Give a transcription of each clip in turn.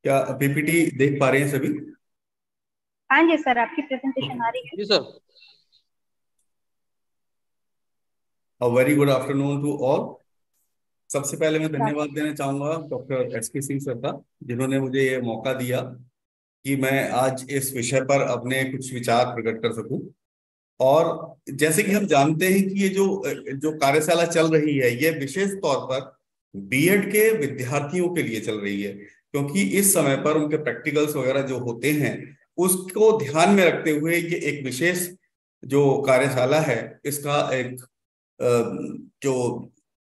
क्या पीपीटी देख पा रहे हैं सभी? हाँ जी सर, आपकी प्रेजेंटेशन आ रही है। जी sir. Very good afternoon to all. सबसे पहले मैं हाँ। धन्यवाद देना चाहूंगा डॉक्टर एसके सिंह सर का, जिन्होंने मुझे ये मौका दिया कि मैं आज इस विषय पर अपने कुछ विचार प्रकट कर सकूं। और जैसे कि हम जानते हैं कि ये जो जो कार्यशाला चल रही है, ये विशेष तौर पर बीएड के विद्यार्थियों के लिए चल रही है, क्योंकि इस समय पर उनके प्रैक्टिकल्स वगैरह जो होते हैं उसको ध्यान में रखते हुए ये एक विशेष जो कार्यशाला है, इसका एक जो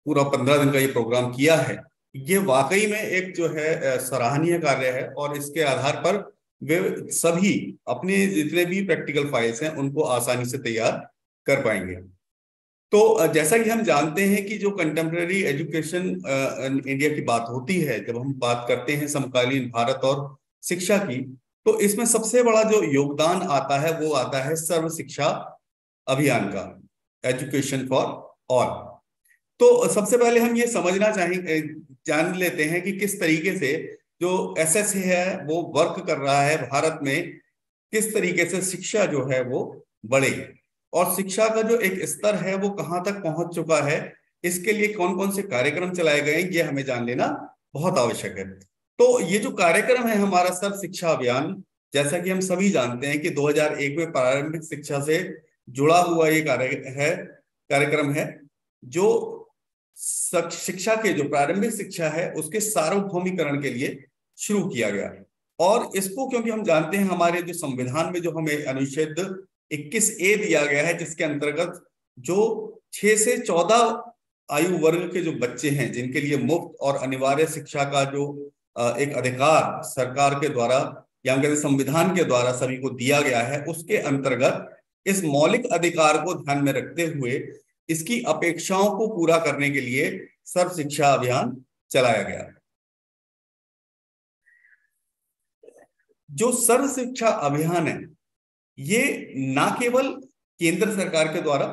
पूरा 15 दिन का ये प्रोग्राम किया है, ये वाकई में एक जो है सराहनीय कार्य है। और इसके आधार पर वे सभी अपने जितने भी प्रैक्टिकल फाइल्स हैं उनको आसानी से तैयार कर पाएंगे। तो जैसा कि हम जानते हैं कि जो कंटेम्प्रेरी एजुकेशन इंडिया की बात होती है, जब हम बात करते हैं समकालीन भारत और शिक्षा की, तो इसमें सबसे बड़ा जो योगदान आता है वो आता है सर्व शिक्षा अभियान का, एजुकेशन फॉर ऑल। तो सबसे पहले हम ये समझना चाहेंगे, जान लेते हैं कि किस तरीके से जो एसएसए है वो वर्क कर रहा है भारत में, किस तरीके से शिक्षा जो है वो बढ़े और शिक्षा का जो एक स्तर है वो कहाँ तक पहुंच चुका है, इसके लिए कौन कौन से कार्यक्रम चलाए गए हैं, ये हमें जान लेना बहुत आवश्यक है। तो ये जो कार्यक्रम है हमारा सर्व शिक्षा अभियान, जैसा कि हम सभी जानते हैं कि 2001 में प्रारंभिक शिक्षा से जुड़ा हुआ ये कार्यक्रम है, जो शिक्षा के जो प्रारंभिक शिक्षा है उसके सार्वभौमिकरण के लिए शुरू किया गया। और इसको क्योंकि हम जानते हैं हमारे जो संविधान में जो हमें अनुच्छेद 21A दिया गया है, जिसके अंतर्गत जो 6 से 14 आयु वर्ग के जो बच्चे हैं जिनके लिए मुफ्त और अनिवार्य शिक्षा का जो एक अधिकार सरकार के द्वारा या हम कहते संविधान के द्वारा सभी को दिया गया है, उसके अंतर्गत इस मौलिक अधिकार को ध्यान में रखते हुए इसकी अपेक्षाओं को पूरा करने के लिए सर्व शिक्षा अभियान चलाया गया। जो सर्व शिक्षा अभियान है ये ना केवल केंद्र सरकार के द्वारा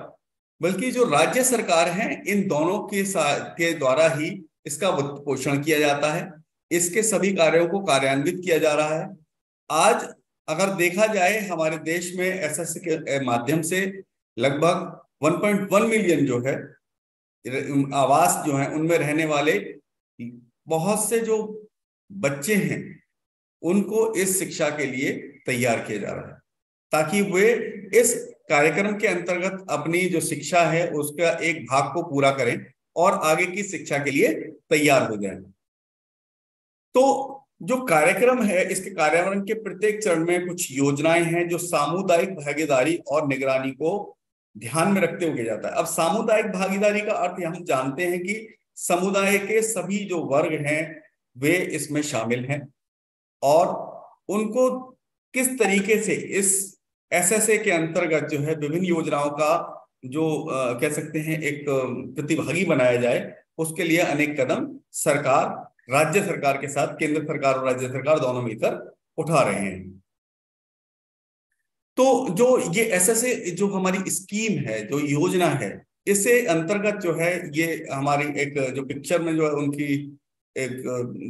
बल्कि जो राज्य सरकार है इन दोनों के द्वारा ही इसका वित्त पोषण किया जाता है, इसके सभी कार्यों को कार्यान्वित किया जा रहा है। आज अगर देखा जाए हमारे देश में एसएससी के माध्यम से लगभग 1.1 मिलियन जो है आवास जो है उनमें रहने वाले बहुत से जो बच्चे हैं उनको इस शिक्षा के लिए तैयार किया जा रहा है, ताकि वे इस कार्यक्रम के अंतर्गत अपनी जो शिक्षा है उसका एक भाग को पूरा करें और आगे की शिक्षा के लिए तैयार हो जाएं। तो जो कार्यक्रम है इसके कार्यान्वयन के प्रत्येक चरण में कुछ योजनाएं हैं जो सामुदायिक भागीदारी और निगरानी को ध्यान में रखते हुए जाता है। अब सामुदायिक भागीदारी का अर्थ हम जानते हैं कि समुदाय के सभी जो वर्ग हैं वे इसमें शामिल हैं और उनको किस तरीके से इस एसएसए के अंतर्गत जो है विभिन्न योजनाओं का जो कह सकते हैं एक प्रतिभागी बनाया जाए, उसके लिए अनेक कदम सरकार, राज्य सरकार के साथ केंद्र सरकार और राज्य सरकार दोनों मिलकर उठा रहे हैं। तो जो ये एसएसए जो हमारी स्कीम है, जो योजना है, इससे अंतर्गत जो है ये हमारी एक जो पिक्चर में जो है उनकी एक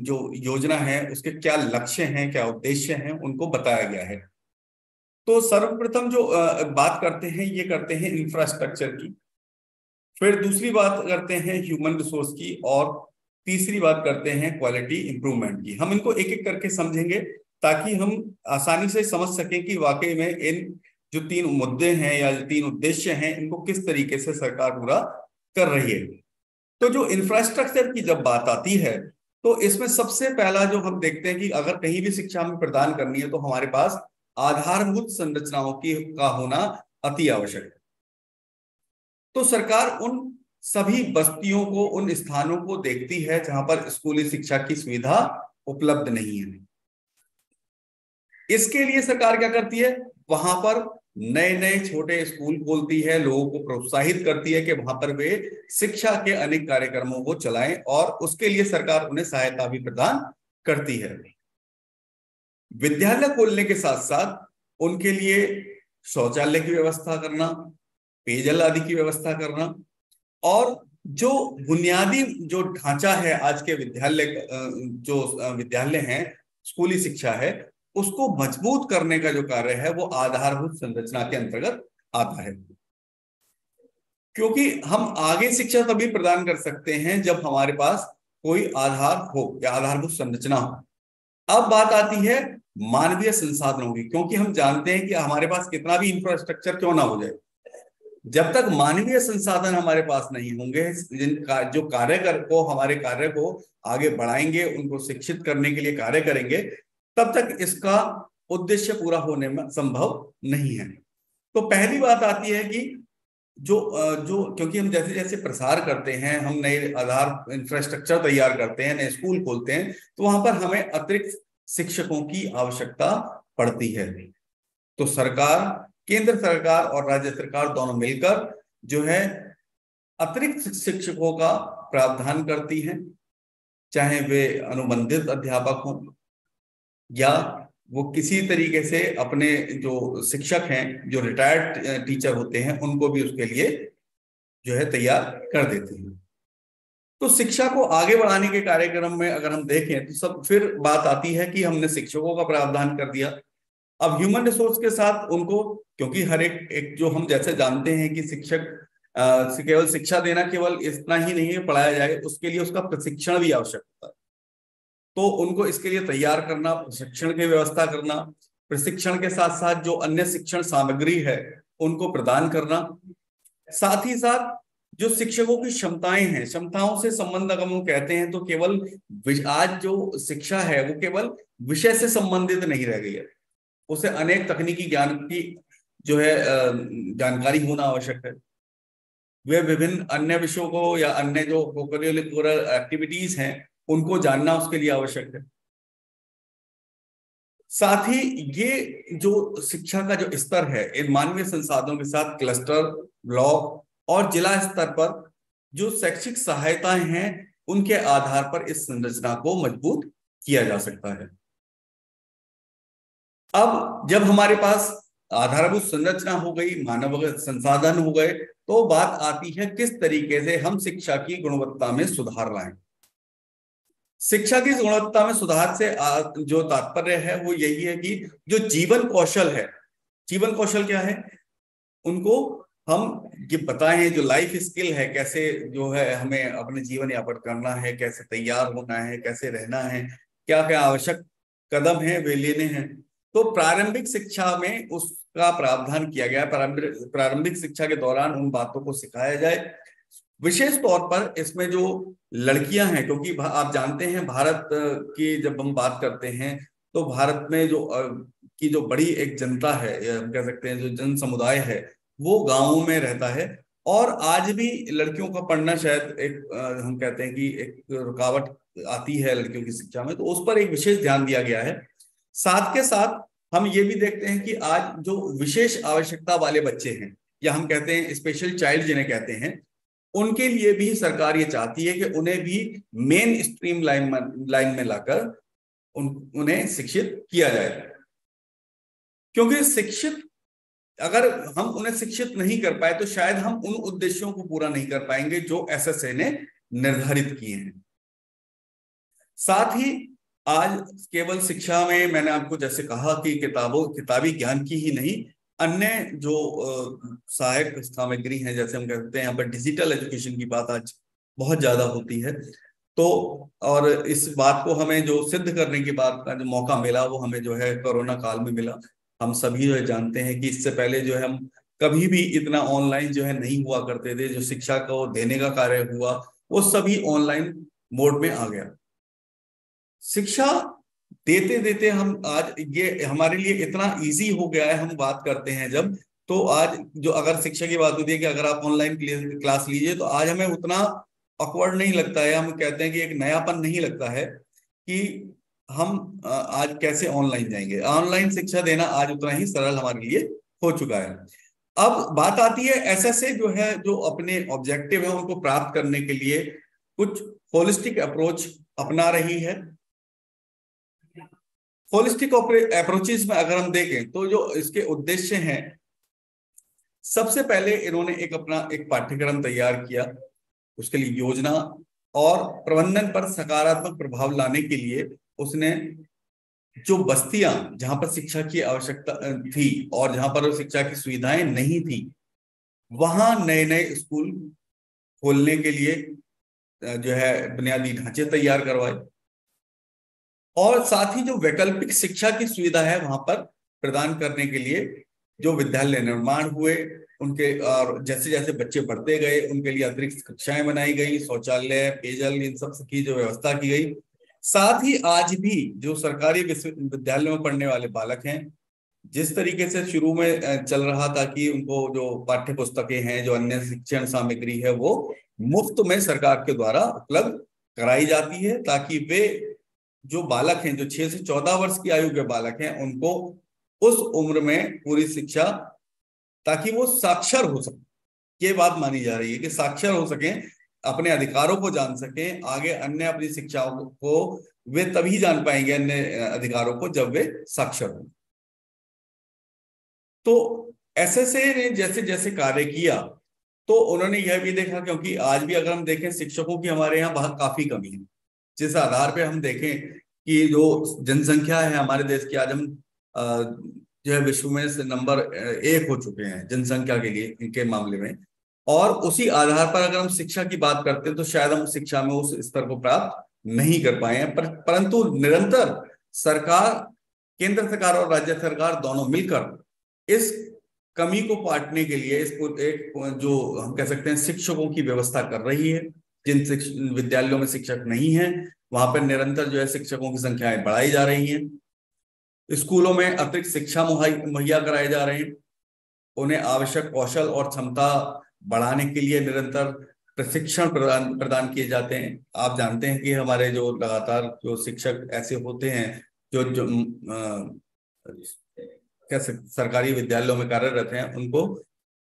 जो योजना है उसके क्या लक्ष्य हैं, क्या उद्देश्य हैं, उनको बताया गया है। तो सर्वप्रथम जो बात करते हैं ये करते हैं इंफ्रास्ट्रक्चर की, फिर दूसरी बात करते हैं ह्यूमन रिसोर्स की और तीसरी बात करते हैं क्वालिटी इंप्रूवमेंट की। हम इनको एक एक करके समझेंगे ताकि हम आसानी से समझ सकें कि वाकई में इन जो 3 मुद्दे हैं या जो 3 उद्देश्य हैं इनको किस तरीके से सरकार पूरा कर रही है। तो जो इंफ्रास्ट्रक्चर की जब बात आती है तो इसमें सबसे पहला जो हम देखते हैं कि अगर कहीं भी शिक्षा हमें प्रदान करनी है तो हमारे पास आधारभूत संरचनाओं की का होना अति आवश्यक है। तो सरकार उन सभी बस्तियों को, उन स्थानों को देखती है जहां पर स्कूली शिक्षा की सुविधा उपलब्ध नहीं है। इसके लिए सरकार क्या करती है, वहां पर नए नए छोटे स्कूल खोलती है, लोगों को प्रोत्साहित करती है कि वहां पर वे शिक्षा के अनेक कार्यक्रमों को चलाएं और उसके लिए सरकार उन्हें सहायता भी प्रदान करती है। विद्यालय खोलने के साथ साथ उनके लिए शौचालय की व्यवस्था करना, पेयजल आदि की व्यवस्था करना और जो बुनियादी जो ढांचा है आज के विद्यालय, जो विद्यालय हैं, स्कूली शिक्षा है, उसको मजबूत करने का जो कार्य है वो आधारभूत संरचना के अंतर्गत आता है। क्योंकि हम आगे शिक्षा तभी प्रदान कर सकते हैं जब हमारे पास कोई आधार हो या आधारभूत संरचना हो। अब बात आती है मानवीय संसाधनों की, क्योंकि हम जानते हैं कि हमारे पास कितना भी इंफ्रास्ट्रक्चर क्यों ना हो जाए, जब तक मानवीय संसाधन हमारे पास नहीं होंगे, जिनका जो हमारे कार्य को आगे बढ़ाएंगे, उनको शिक्षित करने के लिए कार्य करेंगे, तब तक इसका उद्देश्य पूरा होने में संभव नहीं है। तो पहली बात आती है कि क्योंकि हम जैसे जैसे प्रसार करते हैं, हम नए आधार इंफ्रास्ट्रक्चर तैयार करते हैं, नए स्कूल खोलते हैं, तो वहां पर हमें अतिरिक्त शिक्षकों की आवश्यकता पड़ती है। तो सरकार, केंद्र सरकार और राज्य सरकार दोनों मिलकर जो है अतिरिक्त शिक्षकों का प्रावधान करती हैं, चाहे वे अनुबंधित अध्यापक हों या वो किसी तरीके से अपने जो शिक्षक हैं, जो रिटायर्ड टीचर होते हैं, उनको भी उसके लिए जो है तैयार कर देते हैं। तो शिक्षा को आगे बढ़ाने के कार्यक्रम में अगर हम देखें तो सब फिर बात आती है कि हमने शिक्षकों का प्रावधान कर दिया। अब ह्यूमन रिसोर्स के साथ उनको, क्योंकि हर एक जो हम जैसे जानते हैं कि शिक्षक केवल शिक्षा देना केवल इतना ही नहीं है पढ़ाया जाए, उसके लिए उसका प्रशिक्षण भी आवश्यक होता है। तो उनको इसके लिए तैयार करना, प्रशिक्षण की व्यवस्था करना, प्रशिक्षण के साथ साथ जो अन्य शिक्षण सामग्री है उनको प्रदान करना, साथ ही साथ जो शिक्षकों की क्षमताएं हैं, क्षमताओं से संबंध अगर हम कहते हैं तो केवल आज जो शिक्षा है वो केवल विषय से संबंधित नहीं रह गई है, उसे अनेक तकनीकी ज्ञान की जो है जानकारी होना आवश्यक है। वे विभिन्न अन्य विषयों को या अन्य जो कोकरिकुलर एक्टिविटीज हैं उनको जानना उसके लिए आवश्यक है। साथ ही ये जो शिक्षा का जो स्तर है, इन मानवीय संसाधनों के साथ क्लस्टर, ब्लॉक और जिला स्तर पर जो शैक्षिक सहायताएं हैं, उनके आधार पर इस संरचना को मजबूत किया जा सकता है। अब जब हमारे पास आधारभूत संरचना हो गई, मानव संसाधन हो गए, तो बात आती है किस तरीके से हम शिक्षा की गुणवत्ता में सुधार लाएं। शिक्षा की गुणवत्ता में सुधार से जो तात्पर्य है वो यही है कि जो जीवन कौशल है, जीवन कौशल क्या है, उनको हम ये बताएं, जो लाइफ स्किल है, कैसे जो है हमें अपने जीवन यापन करना है, कैसे तैयार होना है, कैसे रहना है, क्या क्या आवश्यक कदम है वे लेने हैं। तो प्रारंभिक शिक्षा में उसका प्रावधान किया गया। प्रारंभिक शिक्षा के दौरान उन बातों को सिखाया जाए। विशेष तौर पर इसमें जो लड़कियां हैं, क्योंकि आप जानते हैं भारत की जब हम बात करते हैं तो भारत में की जो बड़ी एक जनता है, या हम कह सकते हैं जो जन समुदाय है, वो गांवों में रहता है। और आज भी लड़कियों का पढ़ना शायद एक हम कहते हैं कि एक रुकावट आती है लड़कियों की शिक्षा में, तो उस पर एक विशेष ध्यान दिया गया है। साथ के साथ हम ये भी देखते हैं कि आज जो विशेष आवश्यकता वाले बच्चे हैं, या हम कहते हैं स्पेशल चाइल्ड जिन्हें कहते हैं, उनके लिए भी सरकार ये चाहती है कि उन्हें भी मेन स्ट्रीम लाइन में लाकर उन्हें शिक्षित किया जाए। क्योंकि अगर हम उन्हें शिक्षित नहीं कर पाए तो शायद हम उन उद्देश्यों को पूरा नहीं कर पाएंगे जो एसएसए ने निर्धारित किए हैं। साथ ही आज केवल शिक्षा में, मैंने आपको जैसे कहा कि किताबी ज्ञान की ही नहीं, अन्य जो सहायक सामग्री है, जैसे हम कहते हैं यहाँ पर डिजिटल एजुकेशन की बात आज बहुत ज्यादा होती है। तो और इस बात को हमें जो सिद्ध करने की बात का जो मौका मिला वो हमें जो है कोरोना काल में मिला। हम सभी जो जानते हैं कि इससे पहले जो है हम कभी भी इतना ऑनलाइन जो है नहीं हुआ करते थे। जो शिक्षा को देने का कार्य हुआ वो सभी ऑनलाइन मोड में आ गया। शिक्षा देते देते हम आज ये हमारे लिए इतना इजी हो गया है। हम बात करते हैं जब, तो आज जो अगर शिक्षा की बात होती है कि अगर आप ऑनलाइन क्लास लीजिए, तो आज हमें उतना ऑकवर्ड नहीं लगता है। हम कहते हैं कि एक नयापन नहीं लगता है कि हम आज कैसे ऑनलाइन जाएंगे। ऑनलाइन शिक्षा देना आज उतना ही सरल हमारे लिए हो चुका है। अब बात आती है एसएसए जो है, जो अपने ऑब्जेक्टिव है उनको प्राप्त करने के लिए कुछ होलिस्टिक अप्रोच अपना रही है। होलिस्टिक अप्रोचेस में अगर हम देखें तो जो इसके उद्देश्य हैं, सबसे पहले इन्होंने अपना एक पाठ्यक्रम तैयार किया उसके लिए योजना और प्रबंधन पर सकारात्मक प्रभाव लाने के लिए उसने जो बस्तियां जहां पर शिक्षा की आवश्यकता थी और जहां पर शिक्षा की सुविधाएं नहीं थी, वहां नए नए स्कूल खोलने के लिए जो है बुनियादी ढांचे तैयार करवाए, और साथ ही जो वैकल्पिक शिक्षा की सुविधा है वहां पर प्रदान करने के लिए जो विद्यालय निर्माण हुए उनके, और जैसे जैसे बच्चे बढ़ते गए उनके लिए अतिरिक्त कक्षाएं बनाई गई, शौचालय, पेयजल, इन सब की जो व्यवस्था की गई। साथ ही आज भी जो सरकारी विद्यालयों में पढ़ने वाले बालक हैं, जिस तरीके से शुरू में चल रहा था कि उनको जो पाठ्य पुस्तकें हैं, जो अन्य शिक्षण सामग्री है, वो मुफ्त में सरकार के द्वारा उपलब्ध कराई जाती है, ताकि वे जो बालक हैं, जो 6 से 14 वर्ष की आयु के बालक हैं, उनको उस उम्र में पूरी शिक्षा, ताकि वो साक्षर हो सके। ये बात मानी जा रही है कि साक्षर हो सकें, अपने अधिकारों को जान सकें। आगे अन्य अपनी शिक्षाओं को वे तभी जान पाएंगे, अन्य अधिकारों को, जब वे साक्षर हों। तो एसएसए ने जैसे जैसे कार्य किया तो उन्होंने यह भी देखा, क्योंकि आज भी अगर हम देखें शिक्षकों की हमारे यहाँ बहुत काफी कमी है। जिस आधार पे हम देखें कि जो जनसंख्या है हमारे देश की, आज हम जो है विश्व में से नंबर 1 हो चुके हैं जनसंख्या के लिए, इनके मामले में। और उसी आधार पर अगर हम शिक्षा की बात करते हैं तो शायद हम शिक्षा में उस स्तर को प्राप्त नहीं कर पाए हैं, परंतु निरंतर सरकार, केंद्र सरकार और राज्य सरकार दोनों मिलकर इस कमी को पाटने के लिए इसको एक जो हम कह सकते हैं शिक्षकों की व्यवस्था कर रही है। जिन विद्यालयों में शिक्षक नहीं है वहां पर निरंतर जो है शिक्षकों की संख्याएं बढ़ाई जा रही हैं। स्कूलों में अतिरिक्त शिक्षा मुहैया कराए जा रहे हैं। उन्हें आवश्यक कौशल और क्षमता बढ़ाने के लिए निरंतर प्रशिक्षण प्रदान किए जाते हैं। आप जानते हैं कि हमारे जो लगातार जो शिक्षक ऐसे होते हैं जो कैसे सरकारी विद्यालयों में कार्यरत हैं, उनको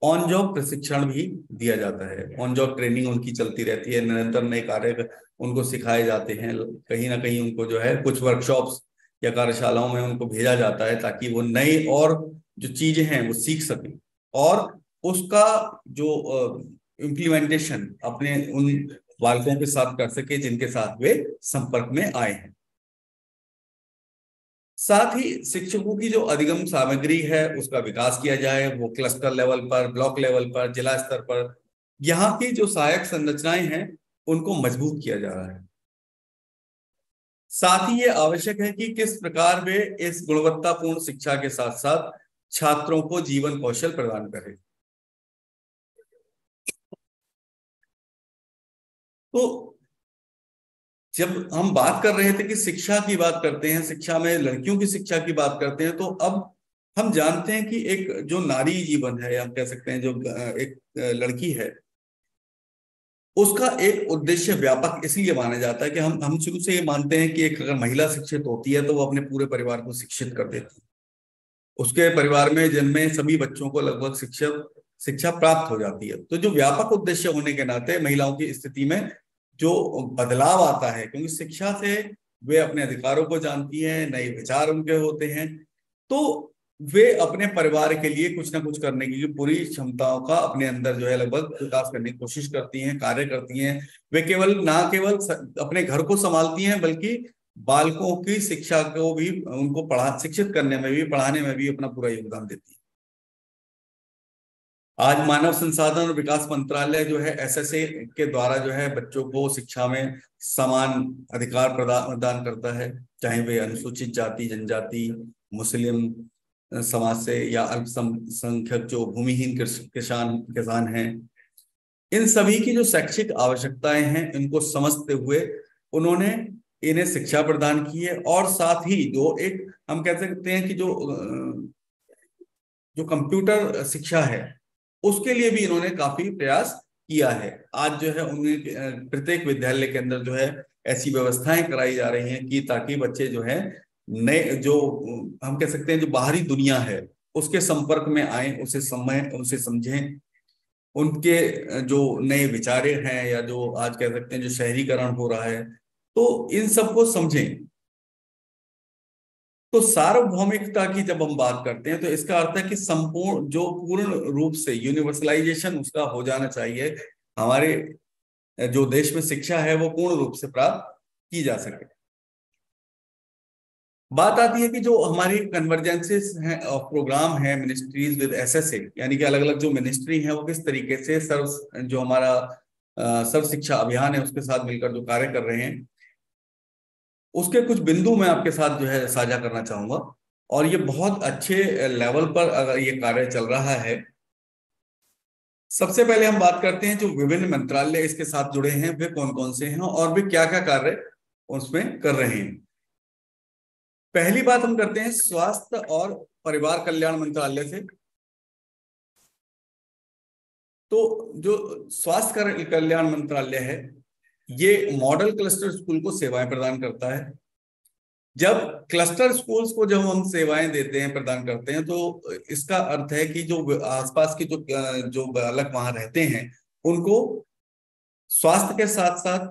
ऑन जॉब प्रशिक्षण भी दिया जाता है। ऑन जॉब ट्रेनिंग उनकी चलती रहती है, निरंतर नए कार्य उनको सिखाए जाते हैं। कहीं ना कहीं उनको जो है कुछ वर्कशॉप्स या कार्यशालाओं में उनको भेजा जाता है, ताकि वो नई और जो चीजें हैं वो सीख सकें और उसका जो इम्प्लीमेंटेशन अपने उन बालकों के साथ कर सके जिनके साथ वे संपर्क में आए हैं। साथ ही शिक्षकों की जो अधिगम सामग्री है उसका विकास किया जाए, वो क्लस्टर लेवल पर, ब्लॉक लेवल पर, जिला स्तर पर यहाँ की जो सहायक संरचनाएं हैं उनको मजबूत किया जा रहा है। साथ ही ये आवश्यक है कि किस प्रकार वे इस गुणवत्तापूर्ण शिक्षा के साथ साथ छात्रों को जीवन कौशल प्रदान करें। तो जब हम बात कर रहे थे कि शिक्षा की बात करते हैं, शिक्षा में लड़कियों की शिक्षा की बात करते हैं, तो अब हम जानते हैं कि एक जो नारी जीवन है, हम कह सकते हैं जो एक लड़की है, उसका एक उद्देश्य व्यापक इसलिए माना जाता है कि हम शुरू से ये मानते हैं कि एक अगर महिला शिक्षित होती है तो वो अपने पूरे परिवार को शिक्षित कर देती है। उसके परिवार में जन्मे सभी बच्चों को लगभग शिक्षा प्राप्त हो जाती है। तो जो व्यापक उद्देश्य होने के नाते महिलाओं की स्थिति में जो बदलाव आता है, क्योंकि शिक्षा से वे अपने अधिकारों को जानती हैं, नए विचार उनके होते हैं, तो वे अपने परिवार के लिए कुछ ना कुछ करने की पूरी क्षमताओं का अपने अंदर जो है लगभग विकास करने की कोशिश करती हैं, कार्य करती हैं। वे ना केवल अपने घर को संभालती हैं, बल्कि बालकों की शिक्षा को भी, उनको शिक्षित करने में भी, पढ़ाने में भी अपना पूरा योगदान देती है। आज मानव संसाधन और विकास मंत्रालय जो है एसएसए के द्वारा जो है बच्चों को शिक्षा में समान अधिकार प्रदान करता है, चाहे वे अनुसूचित जाति, जनजाति, मुस्लिम समाज से या अल्पसंख्यक जो भूमिहीन किसान हैं, इन सभी की जो शैक्षिक आवश्यकताएं हैं इनको समझते हुए उन्होंने इन्हें शिक्षा प्रदान की है। और साथ ही जो एक हम कह सकते हैं कि जो कंप्यूटर शिक्षा है उसके लिए भी इन्होंने काफी प्रयास किया है। आज जो है उन्हें प्रत्येक विद्यालय के अंदर जो है ऐसी व्यवस्थाएं कराई जा रही हैं कि ताकि बच्चे जो है नए, जो हम कह सकते हैं जो बाहरी दुनिया है उसके संपर्क में आए, उसे समझें, उनके जो नए विचारे हैं या जो आज कह सकते हैं जो शहरीकरण हो रहा है, तो इन सबको समझें। तो सार्वभौमिकता की जब हम बात करते हैं तो इसका अर्थ है कि पूर्ण रूप से यूनिवर्सलाइजेशन उसका हो जाना चाहिए। हमारे जो देश में शिक्षा है वो पूर्ण रूप से प्राप्त की जा सके। बात आती है कि जो हमारी कन्वर्जेंसेस हैं और प्रोग्राम है मिनिस्ट्रीज विद एसएसए, यानी कि अलग अलग जो मिनिस्ट्री हैं वो किस तरीके से सर्व जो हमारा सर्व शिक्षा अभियान है उसके साथ मिलकर जो कार्य कर रहे हैं, उसके कुछ बिंदु मैं आपके साथ जो है साझा करना चाहूंगा। और ये बहुत अच्छे लेवल पर अगर ये कार्य चल रहा है। सबसे पहले हम बात करते हैं जो विभिन्न मंत्रालय इसके साथ जुड़े हैं वे कौन कौन से हैं और वे क्या क्या कार्य उसमें कर रहे हैं। पहली बात हम करते हैं स्वास्थ्य और परिवार कल्याण मंत्रालय से। तो जो स्वास्थ्य कल्याण मंत्रालय है ये मॉडल क्लस्टर स्कूल को सेवाएं प्रदान करता है। जब क्लस्टर स्कूल्स को जब हम सेवाएं देते हैं, प्रदान करते हैं, तो इसका अर्थ है कि जो आसपास के जो बालक वहां रहते हैं उनको स्वास्थ्य के साथ साथ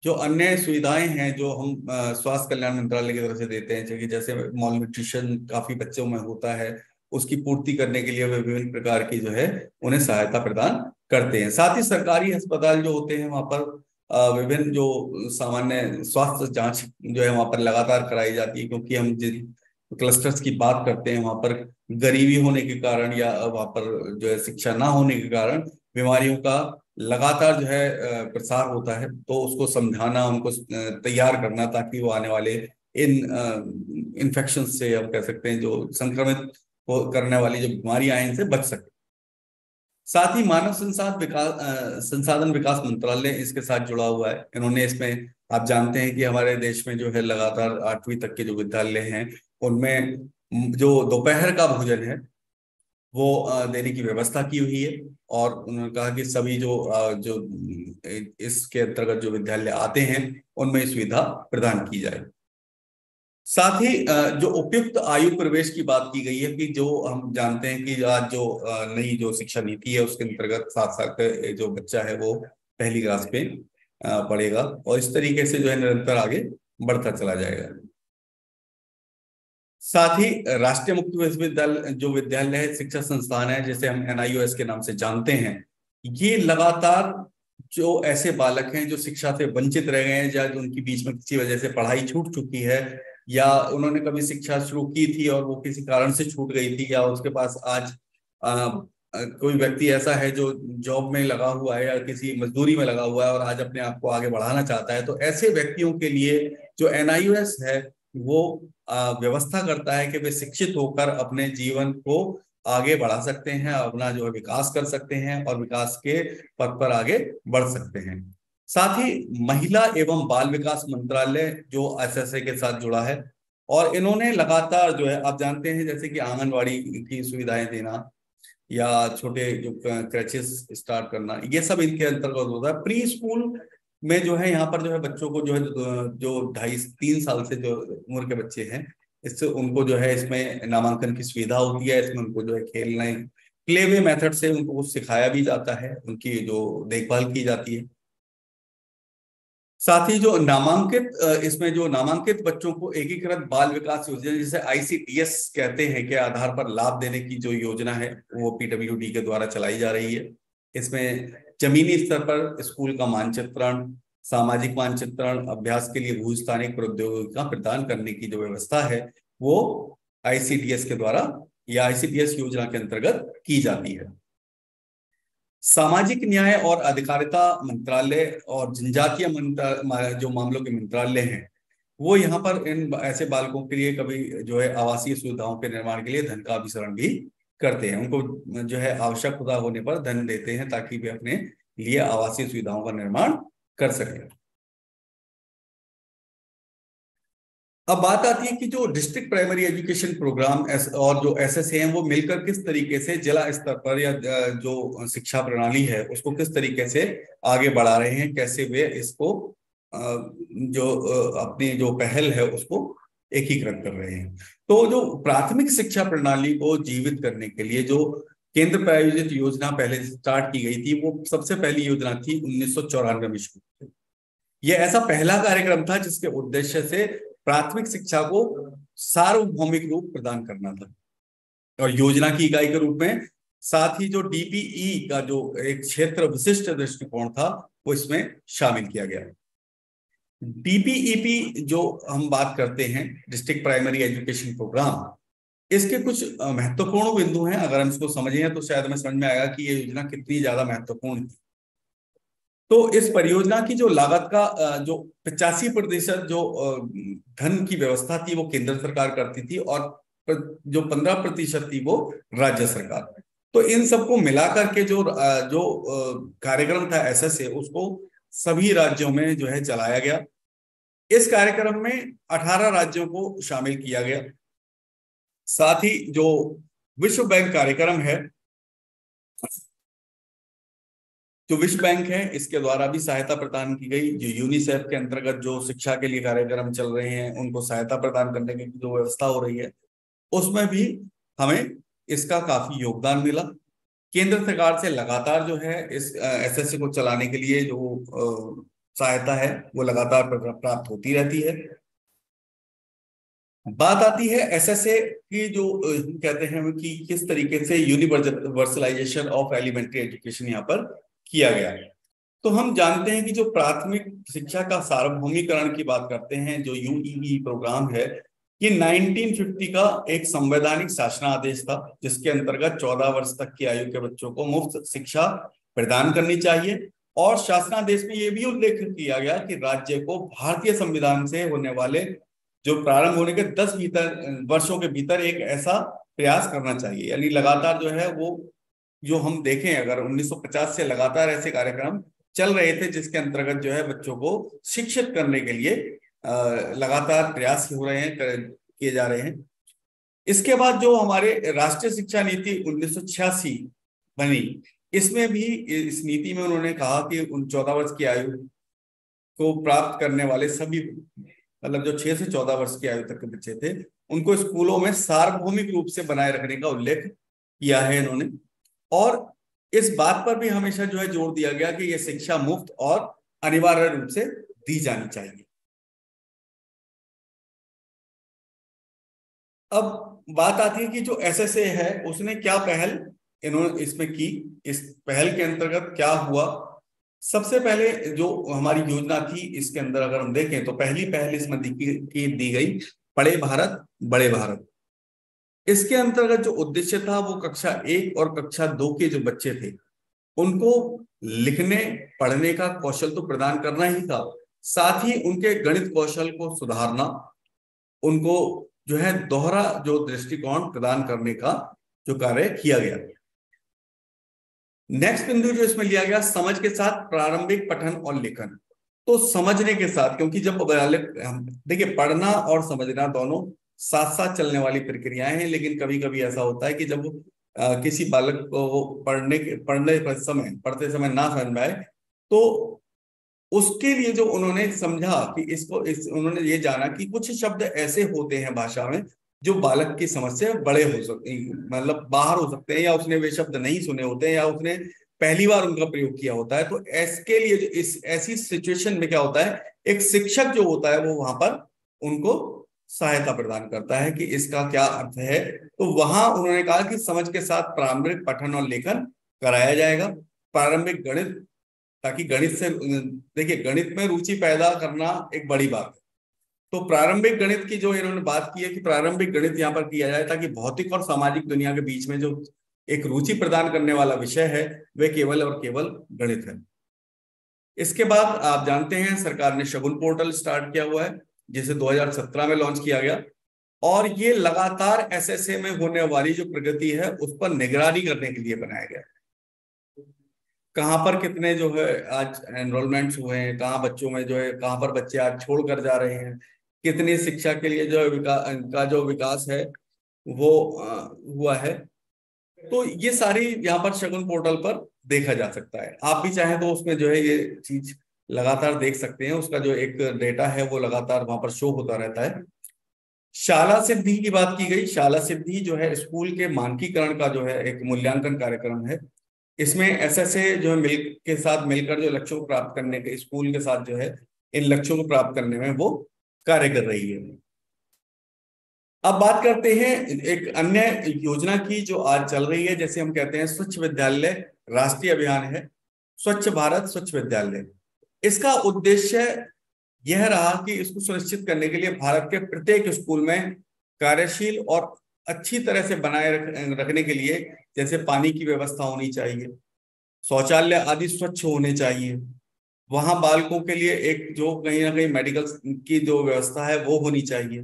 जो अन्य सुविधाएं हैं जो हम स्वास्थ्य कल्याण मंत्रालय की तरफ से देते हैं, जैसे मॉल न्यूट्रिशन काफी बच्चों में होता है, उसकी पूर्ति करने के लिए वे विभिन्न प्रकार की जो है उन्हें सहायता प्रदान करते हैं। साथ ही सरकारी अस्पताल जो होते हैं वहां पर विभिन्न जो सामान्य स्वास्थ्य जांच जो है वहां पर लगातार कराई जाती है, क्योंकि हम जिन क्लस्टर्स की बात करते हैं वहां पर गरीबी होने के कारण या वहां पर जो है शिक्षा ना होने के कारण बीमारियों का लगातार जो है प्रसार होता है। तो उसको समझाना, उनको तैयार करना ताकि वो आने वाले इन इन्फेक्शन से हम कह सकते हैं जो संक्रमित करने वाली जो बीमारियां हैं इनसे बच सके। साथ ही मानव संसाधन विकास मंत्रालय इसके साथ जुड़ा हुआ है। इन्होंने इसमें, आप जानते हैं कि हमारे देश में जो है लगातार 8वीं तक के जो विद्यालय हैं उनमें जो दोपहर का भोजन है वो देने की व्यवस्था की हुई है। और उन्होंने कहा कि सभी जो इसके अंतर्गत जो विद्यालय आते हैं उनमें ये सुविधा प्रदान की जाए। साथ ही जो उपयुक्त आयु प्रवेश की बात की गई है कि जो हम जानते हैं कि आज जो नई जो शिक्षा नीति है उसके अंतर्गत 7 साल का जो बच्चा है वो पहली क्लास पे पढ़ेगा और इस तरीके से जो है निरंतर आगे बढ़ता चला जाएगा। साथ ही राष्ट्रीय मुक्त विश्वविद्यालय जो विद्यालय है, शिक्षा संस्थान है जिसे हम एनआईओएस के नाम से जानते हैं, ये लगातार जो ऐसे बालक हैं जो शिक्षा से वंचित रह गए हैं या उनकी बीच में किसी वजह से पढ़ाई छूट चुकी है या उन्होंने कभी शिक्षा शुरू की थी और वो किसी कारण से छूट गई थी, या उसके पास आज कोई व्यक्ति ऐसा है जो जॉब में लगा हुआ है या किसी मजदूरी में लगा हुआ है और आज अपने आप को आगे बढ़ाना चाहता है, तो ऐसे व्यक्तियों के लिए जो एनआईओएस है वो व्यवस्था करता है कि वे शिक्षित होकर अपने जीवन को आगे बढ़ा सकते हैं, अपना जो है विकास कर सकते हैं और विकास के पथ पर आगे बढ़ सकते हैं। साथ ही महिला एवं बाल विकास मंत्रालय जो एसएसए के साथ जुड़ा है और इन्होंने लगातार जो है, आप जानते हैं जैसे कि आंगनवाड़ी की सुविधाएं देना या छोटे जो क्रैचेस स्टार्ट करना, ये सब इनके अंतर्गत होता है। प्री स्कूल में जो है यहाँ पर जो है बच्चों को जो है जो 2.5-3 साल से जो उम्र के बच्चे हैं इससे उनको जो है इसमें नामांकन की सुविधा होती है। इसमें उनको जो है खेलने प्ले वे मेथड से उनको कुछ सिखाया भी जाता है, उनकी जो देखभाल की जाती है। साथ ही जो नामांकित इसमें जो नामांकित बच्चों को एकीकृत बाल विकास योजना जिसे आईसीडीएस कहते हैं के आधार पर लाभ देने की जो योजना है वो पीडब्ल्यूडी के द्वारा चलाई जा रही है। इसमें जमीनी स्तर पर स्कूल का मानचित्रण, सामाजिक मानचित्रण, अभ्यास के लिए भूस्थानिक प्रौद्योगिकी प्रदान करने की जो व्यवस्था है वो आईसीडीएस के द्वारा या आईसीडीएस योजना के अंतर्गत की जाती है। सामाजिक न्याय और अधिकारिता मंत्रालय और जनजातीय जो मामलों के मंत्रालय हैं वो यहाँ पर इन ऐसे बालकों के लिए कभी जो है आवासीय सुविधाओं के निर्माण के लिए धन का अभिसरण भी करते हैं। उनको जो है आवश्यकता होने पर धन देते हैं ताकि वे अपने लिए आवासीय सुविधाओं का निर्माण कर सकें। अब बात आती है कि जो डिस्ट्रिक्ट प्राइमरी एजुकेशन प्रोग्राम और जो एसएसए हैं वो मिलकर किस तरीके से जिला स्तर पर या जो शिक्षा प्रणाली है उसको किस तरीके से आगे बढ़ा रहे हैं, कैसे वे इसको जो अपनी जो पहल है उसको एकीकृत कर रहे हैं। तो जो प्राथमिक शिक्षा प्रणाली को जीवित करने के लिए जो केंद्र प्रायोजित योजना पहले स्टार्ट की गई थी वो सबसे पहली योजना थी 1994 में शुरू। यह ऐसा पहला कार्यक्रम था जिसके उद्देश्य से प्राथमिक शिक्षा को सार्वभौमिक रूप प्रदान करना था और योजना की इकाई के रूप में साथ ही जो डीपीई का जो एक क्षेत्र विशिष्ट दृष्टिकोण था वो इसमें शामिल किया गया। डीपीईपी जो हम बात करते हैं, डिस्ट्रिक्ट प्राइमरी एजुकेशन प्रोग्राम, इसके कुछ महत्वपूर्ण बिंदु हैं। अगर हम इसको समझें तो शायद हमें समझ में आएगा कि ये योजना कितनी ज्यादा महत्वपूर्ण थी। तो इस परियोजना की जो लागत का जो 85% जो धन की व्यवस्था थी वो केंद्र सरकार करती थी, और जो 15% थी वो राज्य सरकार। तो इन सबको मिलाकर के जो कार्यक्रम था एसएसए, उसको सभी राज्यों में जो है चलाया गया। इस कार्यक्रम में 18 राज्यों को शामिल किया गया। साथ ही जो विश्व बैंक कार्यक्रम है, जो विश्व बैंक है, इसके द्वारा भी सहायता प्रदान की गई। जो यूनिसेफ के अंतर्गत जो शिक्षा के लिए कार्यक्रम चल रहे हैं उनको सहायता प्रदान करने की जो व्यवस्था हो रही है, उसमें भी हमें इसका काफी योगदान मिला। केंद्र सरकार से लगातार जो है इस एसएससी को चलाने के लिए जो सहायता है वो लगातार प्राप्त होती रहती है। बात आती है एसएसए की, जो कहते हैं कि किस तरीके से यूनिवर्सलाइजेशन ऑफ एलिमेंट्री एजुकेशन यहाँ पर किया गया है। तो हम जानते हैं कि जो प्राथमिक शिक्षा का सार्वभौमिकरण की बात करते हैं, जो यूईई प्रोग्राम है, ये 1950 का एक संवैधानिक शासनादेश था, जिसके अंतर्गत 14 वर्ष तक की आयु के बच्चों को मुफ्त शिक्षा प्रदान करनी चाहिए। और शासनादेश में ये भी उल्लेख किया गया कि राज्य को भारतीय संविधान से होने वाले जो प्रारंभ होने के 10 वर्षों के भीतर एक ऐसा प्रयास करना चाहिए। यानी लगातार जो है वो, जो हम देखें अगर 1950 से लगातार ऐसे कार्यक्रम चल रहे थे जिसके अंतर्गत जो है बच्चों को शिक्षित करने के लिए लगातार प्रयास हो रहे हैं, किए जा रहे हैं। इसके बाद जो हमारे राष्ट्रीय शिक्षा नीति 1986 बनी, इसमें भी इस नीति में उन्होंने कहा कि उन 14 वर्ष की आयु को प्राप्त करने वाले सभी, मतलब जो 6 से 14 वर्ष की आयु तक के बच्चे थे, उनको स्कूलों में सार्वभौमिक रूप से बनाए रखने का उल्लेख किया है इन्होंने। और इस बात पर भी हमेशा जो है जोर दिया गया कि यह शिक्षा मुफ्त और अनिवार्य रूप से दी जानी चाहिए। अब बात आती है कि जो एसएसए है उसने क्या पहल इन्होंने इसमें की, इस पहल के अंतर्गत क्या हुआ। सबसे पहले जो हमारी योजना थी, इसके अंदर अगर हम देखें तो पहली पहल इसमें दी गई पढ़े भारत बड़े भारत। इसके अंतर्गत जो उद्देश्य था वो कक्षा 1 और कक्षा 2 के जो बच्चे थे उनको लिखने पढ़ने का कौशल तो प्रदान करना ही था, साथ ही उनके गणित कौशल को सुधारना, उनको जो है दोहरा जो दृष्टिकोण प्रदान करने का जो कार्य किया गया। नेक्स्ट बिंदु जो इसमें लिया गया, समझ के साथ प्रारंभिक पठन और लेखन। तो समझने के साथ, क्योंकि जब देखिए पढ़ना और समझना दोनों साथ साथ चलने वाली प्रक्रियाएं हैं, लेकिन कभी कभी ऐसा होता है कि जब किसी बालक को पढ़ते समय ना समझ में आए, तो उसके लिए जो उन्होंने समझा कि उन्होंने ये जाना कि कुछ शब्द ऐसे होते हैं भाषा में जो बालक की समझ से बड़े हो सकते, मतलब बाहर हो सकते हैं, या उसने वे शब्द नहीं सुने होते हैं, या उसने पहली बार उनका प्रयोग किया होता है। तो इसके लिए जो ऐसी सिचुएशन में क्या होता है, एक शिक्षक जो होता है वो वहां पर उनको सहायता प्रदान करता है कि इसका क्या अर्थ है। तो वहां उन्होंने कहा कि समझ के साथ प्रारंभिक पठन और लेखन कराया जाएगा। प्रारंभिक गणित, ताकि गणित से, देखिए गणित में रुचि पैदा करना एक बड़ी बात है। तो प्रारंभिक गणित की जो इन्होंने बात की है कि प्रारंभिक गणित यहाँ पर किया जाए, ताकि भौतिक और सामाजिक दुनिया के बीच में जो एक रुचि प्रदान करने वाला विषय है वह केवल और केवल गणित है। इसके बाद आप जानते हैं सरकार ने शगुन पोर्टल स्टार्ट किया हुआ है, जिसे 2017 में लॉन्च किया गया, और ये लगातार एसएसए में होने वाली जो प्रगति है उस पर निगरानी करने के लिए बनाया गया। कहाँ पर कितने जो है आज एनरोलमेंट्स हुए हैं, कहाँ बच्चों में जो है, कहाँ पर बच्चे आज छोड़ कर जा रहे हैं, कितनी शिक्षा के लिए जो है इनका जो विकास है वो हुआ है। तो ये सारी यहाँ पर शगुन पोर्टल पर देखा जा सकता है। आप भी चाहें तो उसमें जो है ये चीज लगातार देख सकते हैं, उसका जो एक डेटा है वो लगातार वहां पर शो होता रहता है। शाला सिद्धि की बात की गई। शाला सिद्धि जो है स्कूल के मानकीकरण का जो है एक मूल्यांकन कार्यक्रम है। इसमें एसएसए जो है मिलकर जो लक्ष्यों को प्राप्त करने के, स्कूल के साथ जो है इन लक्ष्यों को प्राप्त करने में वो कार्य कर रही है। अब बात करते हैं एक अन्य योजना की जो आज चल रही है, जैसे हम कहते हैं स्वच्छ विद्यालय राष्ट्रीय अभियान है, स्वच्छ भारत स्वच्छ विद्यालय। इसका उद्देश्य यह रहा कि इसको सुनिश्चित करने के लिए भारत के प्रत्येक स्कूल में कार्यशील और अच्छी तरह से बनाए रखने के लिए, जैसे पानी की व्यवस्था होनी चाहिए, शौचालय आदि स्वच्छ होने चाहिए, वहां बालकों के लिए एक जो कहीं ना कहीं मेडिकल की जो व्यवस्था है वो होनी चाहिए।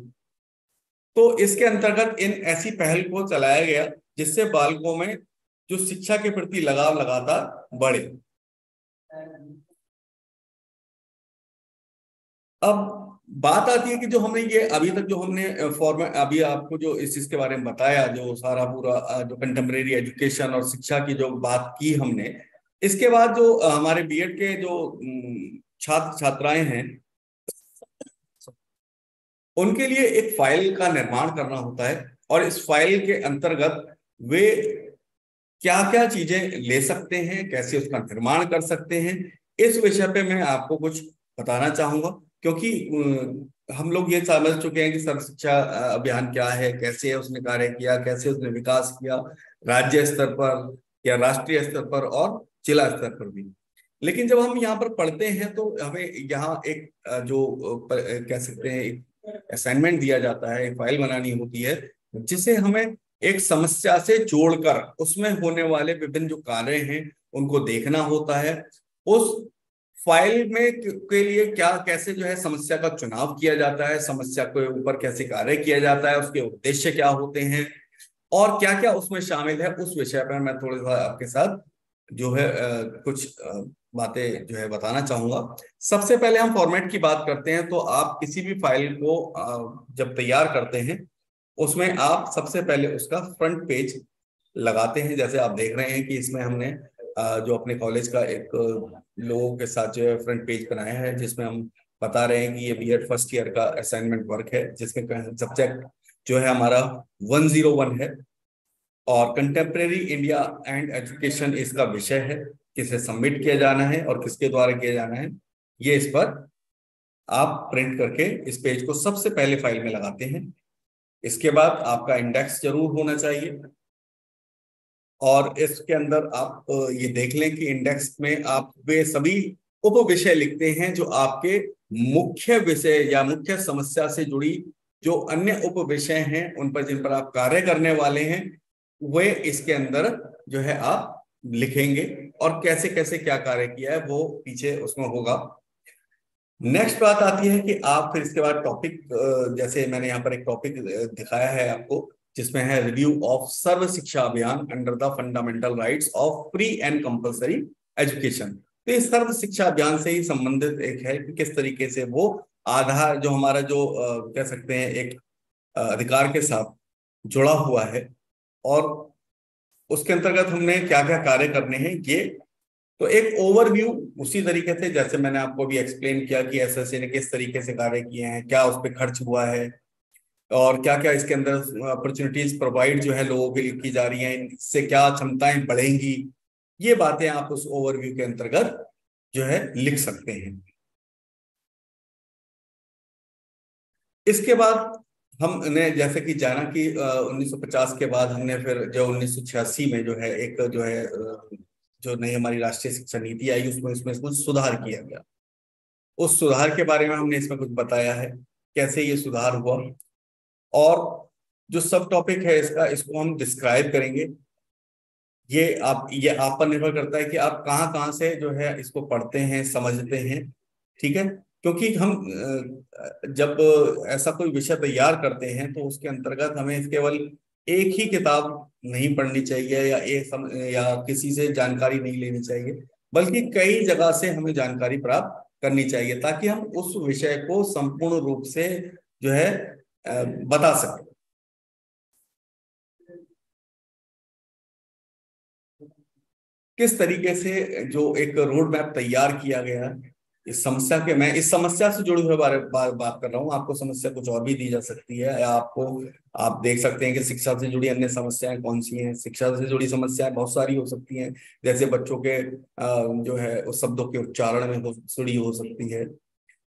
तो इसके अंतर्गत इन ऐसी पहल को चलाया गया जिससे बालकों में जो शिक्षा के प्रति लगाव लगातार बढ़े। अब बात आती है कि जो हमने ये अभी तक जो हमने फॉर्मेट अभी आपको जो इस चीज के बारे में बताया, जो सारा पूरा जो कंटेम्प्रेरी एजुकेशन और शिक्षा की जो बात की हमने, इसके बाद जो हमारे बीएड के जो छात्र छात्राएं हैं उनके लिए एक फाइल का निर्माण करना होता है, और इस फाइल के अंतर्गत वे क्या क्या चीजें ले सकते हैं, कैसे उसका निर्माण कर सकते हैं, इस विषय पे मैं आपको कुछ बताना चाहूंगा। क्योंकि हम लोग ये समझ चुके हैं कि सर्व शिक्षा अभियान क्या है, कैसे उसने कार्य किया, कैसे उसने विकास किया राज्य स्तर पर या राष्ट्रीय स्तर पर और जिला स्तर पर भी। लेकिन जब हम यहाँ पर पढ़ते हैं तो हमें यहाँ एक कह सकते हैं एक असाइनमेंट दिया जाता है, एक फाइल बनानी होती है जिसे हमें एक समस्या से जोड़कर उसमें होने वाले विभिन्न जो कार्य हैं उनको देखना होता है। उस फाइल में के लिए क्या कैसे जो है समस्या का चुनाव किया जाता है, समस्या के ऊपर कैसे कार्य किया जाता है, उसके उद्देश्य क्या होते हैं और क्या क्या उसमें शामिल है, उस विषय पर मैं थोड़ा सा आपके साथ जो है कुछ बातें जो है बताना चाहूंगा। सबसे पहले हम फॉर्मेट की बात करते हैं, तो आप किसी भी फाइल को जब तैयार करते हैं उसमें आप सबसे पहले उसका फ्रंट पेज लगाते हैं। जैसे आप देख रहे हैं कि इसमें हमने जो अपने कॉलेज का एक लोगों के साथ जो है फ्रंट पेज बनाया है, जिसमें हम बता रहे हैं कि ये बीएड फर्स्ट ईयर का असाइनमेंट वर्क है, जिसमें सब्जेक्ट जो है हमारा 101 है और कंटेम्प्रेरी इंडिया एंड एजुकेशन इसका विषय है, किसे सबमिट किया जाना है और किसके द्वारा किया जाना है, ये इस पर आप प्रिंट करके इस पेज को सबसे पहले फाइल में लगाते हैं। इसके बाद आपका इंडेक्स जरूर होना चाहिए, और इसके अंदर आप ये देख लें कि इंडेक्स में आप वे सभी उप विषय लिखते हैं जो आपके मुख्य विषय या मुख्य समस्या से जुड़ी जो अन्य उप विषय हैं उन पर जिन पर आप कार्य करने वाले हैं वे इसके अंदर जो है आप लिखेंगे, और कैसे कैसे क्या कार्य किया है वो पीछे उसमें होगा। नेक्स्ट बात आती है कि आप फिर इसके बाद टॉपिक, जैसे मैंने यहाँ पर एक टॉपिक दिखाया है आपको जिसमें है रिव्यू ऑफ सर्व शिक्षा अभियान under the fundamental rights of free and compulsory education. तो ये सर्व शिक्षा अभियान से ही संबंधित एक है कि किस तरीके से वो आधार जो हमारा जो कह सकते हैं एक अधिकार के साथ जुड़ा हुआ है, और उसके अंतर्गत हमने क्या क्या कार्य करने हैं ये। तो एक ओवरव्यू उसी तरीके से जैसे मैंने आपको भी एक्सप्लेन किया कि एसएससी ने किस तरीके से कार्य किए हैं, क्या उस पर खर्च हुआ है और क्या क्या इसके अंदर अपॉर्चुनिटीज प्रोवाइड जो है लोगों के लिए की जा रही हैं, इससे क्या क्षमताएं बढ़ेंगी, ये बातें आप उस ओवरव्यू के अंतर्गत जो है लिख सकते हैं। इसके बाद हमने जैसे कि जाना कि 1950 के बाद हमने फिर जो 1986 में जो है एक जो है जो नई हमारी राष्ट्रीय शिक्षा नीति आई उसमें इसमें कुछ सुधार किया गया। उस सुधार के बारे में हमने इसमें कुछ बताया है कैसे ये सुधार हुआ, और जो सब टॉपिक है इसका इसको हम डिस्क्राइब करेंगे। ये आप पर निर्भर करता है कि आप कहाँ कहाँ से जो है इसको पढ़ते हैं समझते हैं, ठीक है। क्योंकि हम जब ऐसा कोई विषय तैयार करते हैं तो उसके अंतर्गत हमें केवल एक ही किताब नहीं पढ़नी चाहिए या किसी से जानकारी नहीं लेनी चाहिए, बल्कि कई जगह से हमें जानकारी प्राप्त करनी चाहिए ताकि हम उस विषय को संपूर्ण रूप से जो है बता सकें। किस तरीके से जो एक रोड मैप तैयार किया गया इस समस्या के, मैं इस समस्या से जुड़े हुए बात कर रहा हूँ, आपको समस्या कुछ और भी दी जा सकती है या आप देख सकते हैं कि शिक्षा से जुड़ी अन्य समस्याएं कौन सी हैं। शिक्षा से जुड़ी समस्याएं बहुत सारी हो सकती हैं, जैसे बच्चों के जो है उस शब्दों के उच्चारण में जुड़ी हो सकती है,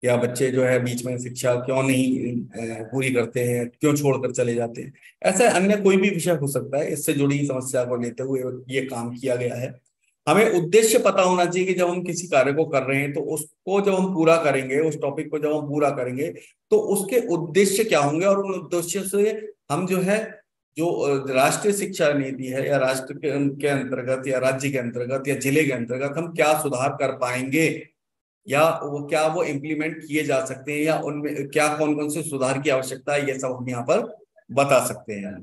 या बच्चे जो है बीच में शिक्षा क्यों नहीं पूरी करते हैं, क्यों छोड़कर चले जाते हैं। ऐसा अन्य कोई भी विषय हो सकता है, इससे जुड़ी समस्या को लेते हुए ये काम किया गया है। हमें उद्देश्य पता होना चाहिए कि जब हम किसी कार्य को कर रहे हैं तो उसको जब हम पूरा करेंगे, उस टॉपिक को जब हम पूरा करेंगे तो उसके उद्देश्य क्या होंगे, और उन उद्देश्य से हम जो है जो राष्ट्रीय शिक्षा नीति है या राष्ट्र के अंतर्गत या राज्य के अंतर्गत या जिले के अंतर्गत हम क्या सुधार कर पाएंगे, या वो क्या वो इम्प्लीमेंट किए जा सकते हैं, या उनमें क्या कौन कौन से सुधार की आवश्यकता है, ये सब हम यहाँ पर बता सकते हैं।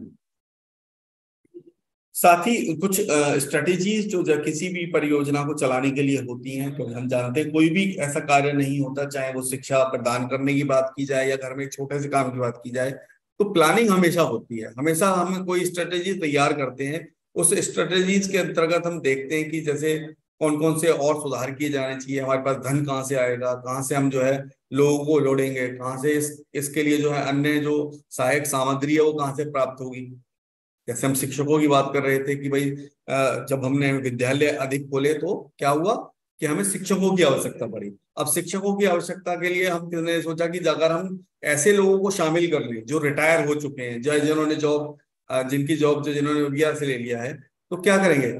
साथ ही कुछ स्ट्रेटेजीज जो किसी भी परियोजना को चलाने के लिए होती हैं, क्योंकि हम जानते हैं कोई भी ऐसा कार्य नहीं होता, चाहे वो शिक्षा प्रदान करने की बात की जाए या घर में एक छोटे से काम की बात की जाए, तो प्लानिंग हमेशा होती है। हमेशा हम कोई स्ट्रेटेजी तैयार करते हैं, उस स्ट्रेटेजीज के अंतर्गत हम देखते हैं कि जैसे कौन कौन से और सुधार किए जाने चाहिए, हमारे पास धन कहाँ से आएगा, कहाँ से हम जो है लोगों को जोड़ेंगे, कहाँ से इसके लिए जो है अन्य जो सहायक सामग्री है वो कहाँ से प्राप्त होगी। जैसे हम शिक्षकों की बात कर रहे थे कि भाई जब हमने विद्यालय अधिक खोले तो क्या हुआ कि हमें शिक्षकों की आवश्यकता पड़ी। अब शिक्षकों की आवश्यकता के लिए हमने सोचा कि अगर हम ऐसे लोगों को शामिल कर लें जो रिटायर हो चुके हैं, जो जिन्होंने जॉब जिनकी जॉब जो जिन्होंने वीआर से ले लिया है, तो क्या करेंगे,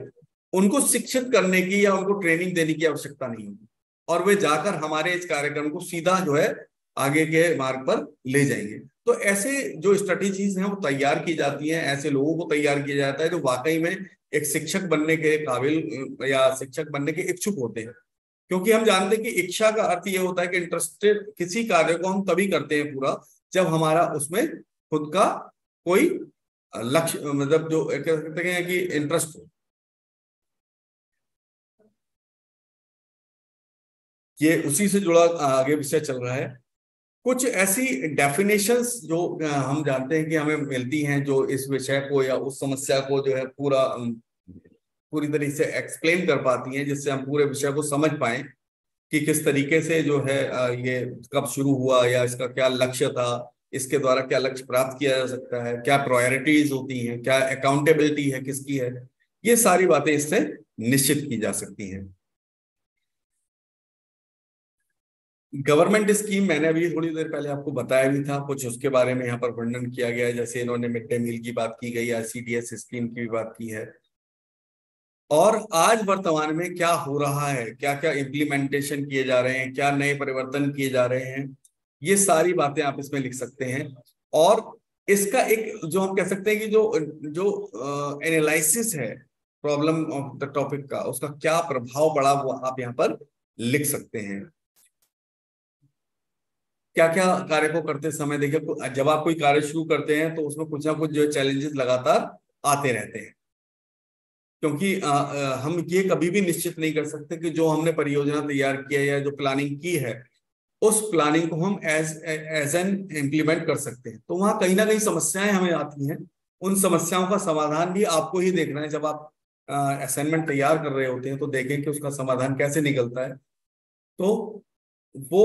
उनको शिक्षित करने की या उनको ट्रेनिंग देने की आवश्यकता नहीं होगी, और वे जाकर हमारे इस कार्यक्रम को सीधा जो है आगे के मार्ग पर ले जाएंगे। तो ऐसे जो स्ट्रेटेजीज हैं वो तैयार की जाती हैं, ऐसे लोगों को तैयार किया जाता है जो वाकई में एक शिक्षक बनने के काबिल या शिक्षक बनने के इच्छुक होते हैं। क्योंकि हम जानते हैं कि इच्छा का अर्थ ये होता है कि इंटरेस्टेड, किसी कार्य को हम तभी करते हैं पूरा जब हमारा उसमें खुद का कोई लक्ष्य, मतलब जो कह सकते हैं कि इंटरेस्ट हो। ये उसी से जुड़ा आगे विषय चल रहा है। कुछ ऐसी डेफिनेशंस जो हम जानते हैं कि हमें मिलती हैं, जो इस विषय को या उस समस्या को जो है पूरी तरीके से एक्सप्लेन कर पाती हैं, जिससे हम पूरे विषय को समझ पाए कि किस तरीके से जो है ये कब शुरू हुआ या इसका क्या लक्ष्य था, इसके द्वारा क्या लक्ष्य प्राप्त किया जा सकता है, क्या प्रायोरिटीज होती हैं, क्या अकाउंटेबिलिटी है किसकी है। ये सारी बातें इससे निश्चित की जा सकती हैं। गवर्नमेंट स्कीम मैंने अभी थोड़ी देर पहले आपको बताया भी था, कुछ उसके बारे में यहाँ पर वर्णन किया गया है। जैसे इन्होंने मिड डे मील की बात की गई, सीडीएस स्कीम की भी बात की है, और आज वर्तमान में क्या हो रहा है, क्या क्या इम्प्लीमेंटेशन किए जा रहे हैं, क्या नए परिवर्तन किए जा रहे हैं, ये सारी बातें आप इसमें लिख सकते हैं। और इसका एक जो हम कह सकते हैं कि जो जो एनालिसिस है प्रॉब्लम ऑफ द टॉपिक का, उसका क्या प्रभाव पड़ा वो आप यहाँ पर लिख सकते हैं। क्या क्या कार्य को करते समय देखिए, जब आप कोई कार्य शुरू करते हैं तो उसमें कुछ ना कुछ जो चैलेंजेस लगातार आते रहते हैं, क्योंकि हम ये कभी भी निश्चित नहीं कर सकते कि जो हमने परियोजना तैयार किया है या जो प्लानिंग की है उस प्लानिंग को हम एज एन इम्प्लीमेंट कर सकते हैं। तो वहां कहीं ना कहीं समस्याएं हमें आती हैं, उन समस्याओं का समाधान भी आपको ही देखना है। जब आप असाइनमेंट तैयार कर रहे होते हैं तो देखें कि उसका समाधान कैसे निकलता है। तो वो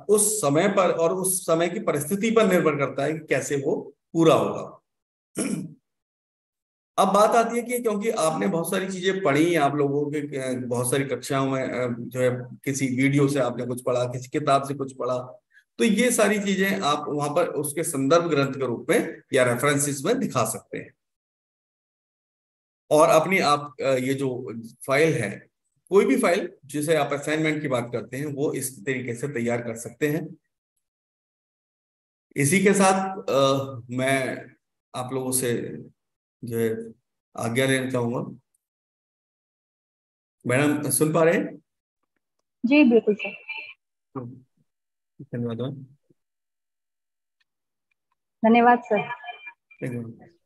उस समय पर और उस समय की परिस्थिति पर निर्भर करता है कि कैसे वो पूरा होगा। अब बात आती है कि क्योंकि आपने बहुत सारी चीजें पढ़ी, आप लोगों के बहुत सारी कक्षाओं में जो है किसी वीडियो से आपने कुछ पढ़ा, किसी किताब से कुछ पढ़ा, तो ये सारी चीजें आप वहां पर उसके संदर्भ ग्रंथ के रूप में या रेफरेंसेस में दिखा सकते हैं। और अपनी आप ये जो फाइल है, कोई भी फाइल जिसे आप असाइनमेंट की बात करते हैं, वो इस तरीके से तैयार कर सकते हैं। इसी के साथ मैं आप लोगों से जो है आज्ञा लेना चाहूंगा। मैडम सुन पा रहे हैं? जी बिल्कुल सर। धन्यवाद मैम। धन्यवाद सर। Thank you.